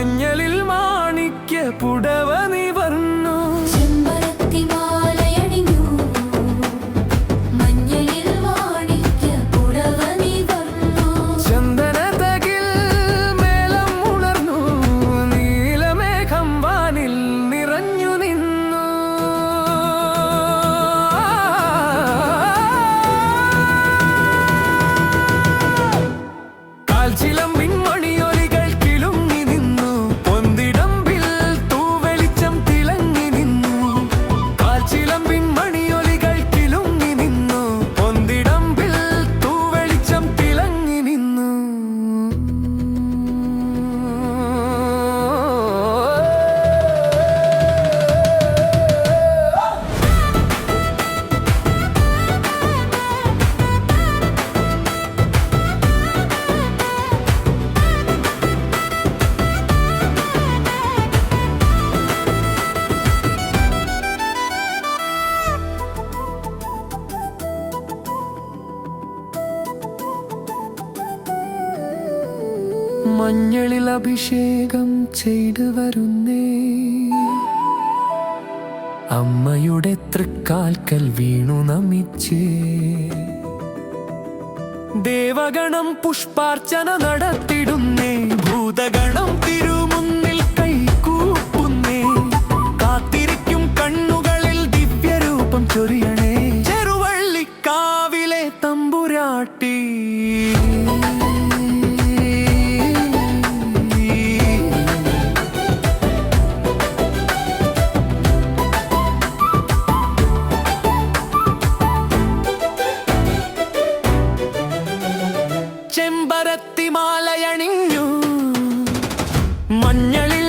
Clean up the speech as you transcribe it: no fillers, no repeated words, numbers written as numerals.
മഞ്ഞളിൽ മാണിക്യ പുടവ നിവർന്നു ചന്ദനതകിൽ മേളം ഉണർന്നു നീലമേഘം വാനിൽ നിറഞ്ഞു നിന്നു കാൽച്ചിലമ്പിൻ മണിയൊലികൾ കിലുങ്ങി നിന്നു പൊന്തിടമ്പിൽ തൂവെളിച്ചം തിളങ്ങി നിന്നു കാൽച്ചിലമ്പിൻ മണിയൊലികൾ കിലുങ്ങി നിന്നു പൊന്തിടമ്പിൽ തൂവെളിച്ചം തിളങ്ങി നിന്നു മഞ്ഞളിൽ അഭിഷേകം ചെയ്തു വരുന്നേ അമ്മയുടെ തൃക്കാൽക്കൽ വീണു നമിച്ചേ ദേവഗണം പുഷ്പാർച്ചന നടത്തിടുന്നേ ഭൂതഗണം തിരുമുന്നിൽ കൈകൂപ്പുന്നേ കാത്തിരിക്കും കണ്ണുകളിൽ ദിവ്യരൂപം ചൊരിയണേ ചെറുവള്ളിക്കാവിലെ തമ്പുരാട്ടി ചെമ്പരത്തിമാലയണിഞ്ഞു മഞ്ഞളിൽ